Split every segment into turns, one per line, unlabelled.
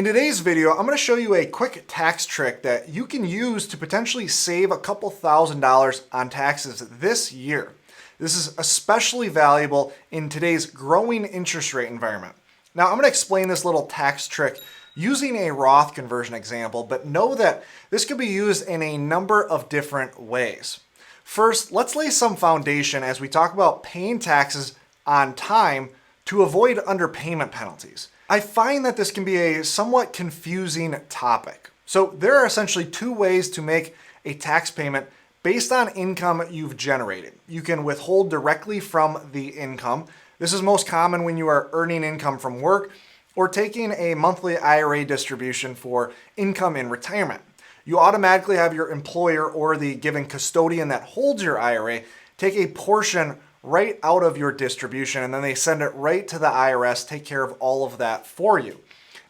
In today's video, I'm going to show you a quick tax trick that you can use to potentially save a couple $1,000s on taxes this year. This is especially valuable in today's growing interest rate environment. Now, I'm going to explain this little tax trick using a Roth conversion example, but know that this can be used in a number of different ways. First, let's lay some foundation as we talk about paying taxes on time to avoid underpayment penalties. I find that this can be a somewhat confusing topic. So there are essentially two ways to make a tax payment based on income you've generated. You can withhold directly from the income. This is most common when you are earning income from work or taking a monthly IRA distribution for income in retirement. You automatically have your employer or the given custodian that holds your IRA take a portion right out of your distribution, and then they send it right to the IRS, take care of all of that for you.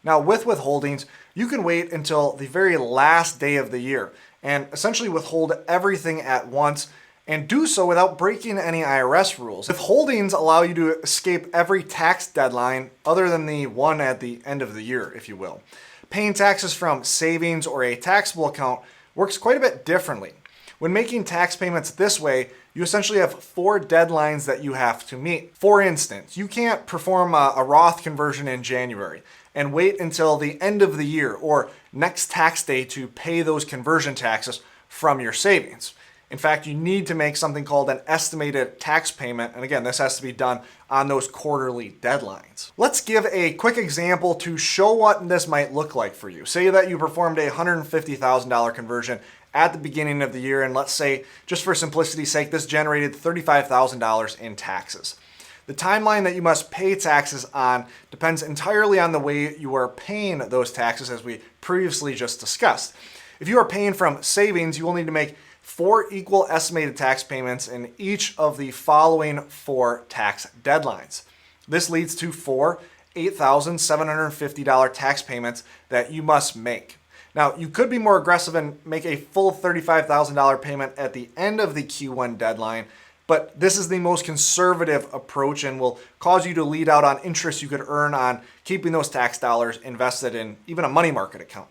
Now, with withholdings, you can wait until the very last day of the year and essentially withhold everything at once and do so without breaking any IRS rules. Withholdings allow you to escape every tax deadline other than the one at the end of the year, if you will. Paying taxes from savings or a taxable account works quite a bit differently. When making tax payments this way, you essentially have 4 deadlines that you have to meet. For instance, you can't perform a Roth conversion in January and wait until the end of the year or next tax day to pay those conversion taxes from your savings. In fact, you need to make something called an estimated tax payment, and again, this has to be done on those quarterly deadlines. Let's give a quick example to show what this might look like for you. Say that you performed a $150,000 conversion at the beginning of the year, and let's say, just for simplicity's sake, this generated $35,000 in taxes. The timeline that you must pay taxes on depends entirely on the way you are paying those taxes, as we previously just discussed. If you are paying from savings, you will need to make 4 equal estimated tax payments in each of the following 4 tax deadlines. This leads to 4 $8,750 tax payments that you must make. Now, you could be more aggressive and make a full $35,000 payment at the end of the Q1 deadline, but this is the most conservative approach and will cause you to lead out on interest you could earn on keeping those tax dollars invested in even a money market account.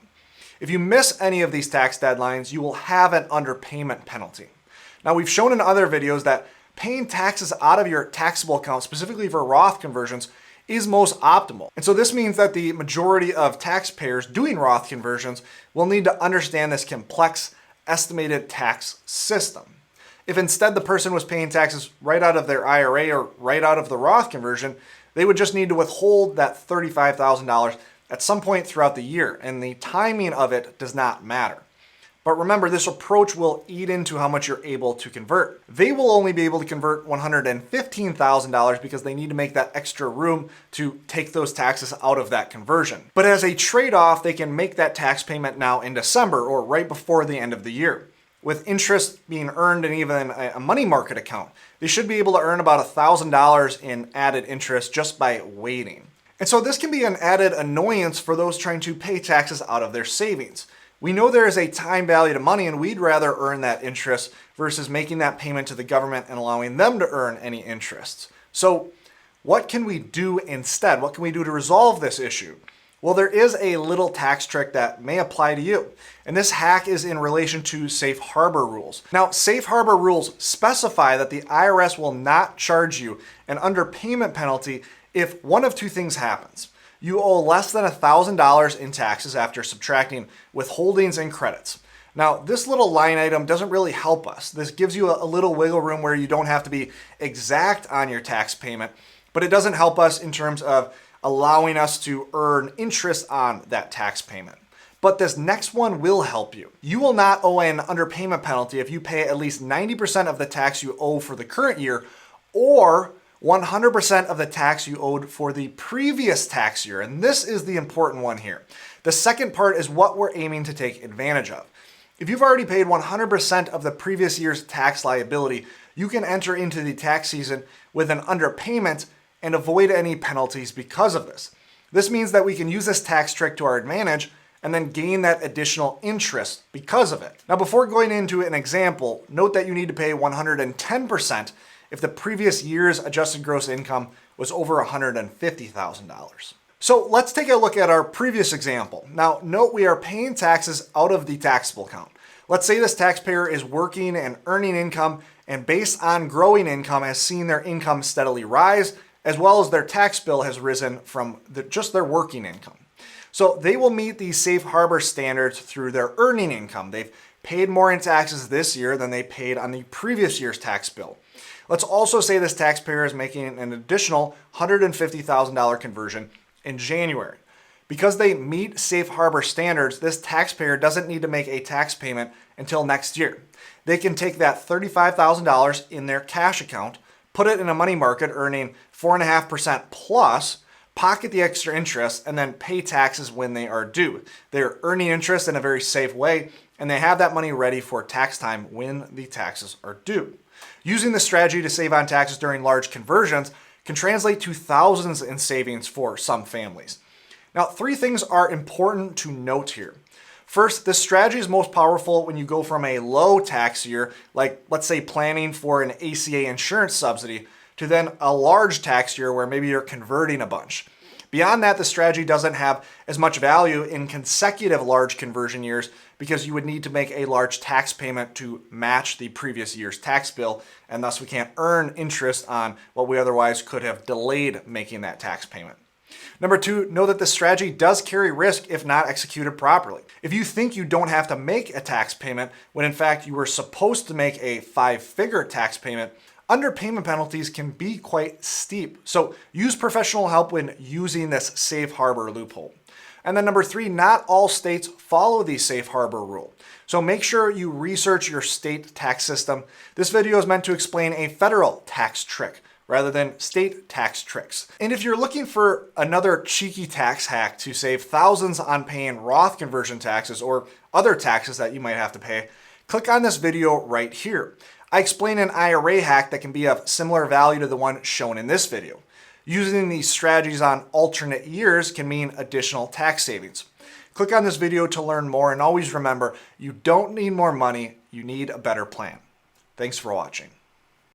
If you miss any of these tax deadlines, you will have an underpayment penalty. Now, we've shown in other videos that paying taxes out of your taxable account, specifically for Roth conversions, is most optimal. And so this means that the majority of taxpayers doing Roth conversions will need to understand this complex estimated tax system. If instead the person was paying taxes right out of their IRA or right out of the Roth conversion, they would just need to withhold that $35,000 at some point throughout the year, and the timing of it does not matter. But remember, this approach will eat into how much you're able to convert. They will only be able to convert $115,000 because they need to make that extra room to take those taxes out of that conversion. But as a trade-off, they can make that tax payment now in December or right before the end of the year. With interest being earned in even a money market account, they should be able to earn about $1,000 in added interest just by waiting. And so this can be an added annoyance for those trying to pay taxes out of their savings. We know there is a time value to money, and we'd rather earn that interest versus making that payment to the government and allowing them to earn any interest. So what can we do instead? What can we do to resolve this issue? Well, there is a little tax trick that may apply to you, and this hack is in relation to safe harbor rules. Now, safe harbor rules specify that the IRS will not charge you an underpayment penalty if one of two things happens. You owe less than $1,000 in taxes after subtracting withholdings and credits. Now, this little line item doesn't really help us. This gives you a little wiggle room where you don't have to be exact on your tax payment, but it doesn't help us in terms of allowing us to earn interest on that tax payment. But this next one will help you. You will not owe an underpayment penalty if you pay at least 90% of the tax you owe for the current year or 100% of the tax you owed for the previous tax year. And this is the important one here. The second part is what we're aiming to take advantage of. If you've already paid 100% of the previous year's tax liability, you can enter into the tax season with an underpayment and avoid any penalties because of this. This means that we can use this tax trick to our advantage and then gain that additional interest because of it. Now, before going into an example, note that you need to pay 110% if the previous year's adjusted gross income was over $150,000. So let's take a look at our previous example. Now note we are paying taxes out of the taxable account. Let's say this taxpayer is working and earning income, and based on growing income has seen their income steadily rise, as well as their tax bill has risen from just their working income. So they will meet the safe harbor standards through their earning income. They've paid more in taxes this year than they paid on the previous year's tax bill. Let's also say this taxpayer is making an additional $150,000 conversion in January. Because they meet safe harbor standards, this taxpayer doesn't need to make a tax payment until next year. They can take that $35,000 in their cash account, put it in a money market earning 4.5% plus, pocket the extra interest, and then pay taxes when they are due. They're earning interest in a very safe way, and they have that money ready for tax time when the taxes are due. Using this strategy to save on taxes during large conversions can translate to thousands in savings for some families. Now, 3 things are important to note here. First, this strategy is most powerful when you go from a low tax year, like let's say planning for an ACA insurance subsidy, to then a large tax year where maybe you're converting a bunch. Beyond that, the strategy doesn't have as much value in consecutive large conversion years because you would need to make a large tax payment to match the previous year's tax bill, and thus we can't earn interest on what we otherwise could have delayed making that tax payment. Number 2, know that this strategy does carry risk if not executed properly. If you think you don't have to make a tax payment when in fact you were supposed to make a 5-figure tax payment, underpayment penalties can be quite steep. So use professional help when using this safe harbor loophole. And then number 3, not all states follow the safe harbor rule. So make sure you research your state tax system. This video is meant to explain a federal tax trick rather than state tax tricks. And if you're looking for another cheeky tax hack to save thousands on paying Roth conversion taxes or other taxes that you might have to pay, click on this video right here. I explain an IRA hack that can be of similar value to the one shown in this video. Using these strategies on alternate years can mean additional tax savings. Click on this video to learn more, and always remember, you don't need more money, you need a better plan. Thanks for watching.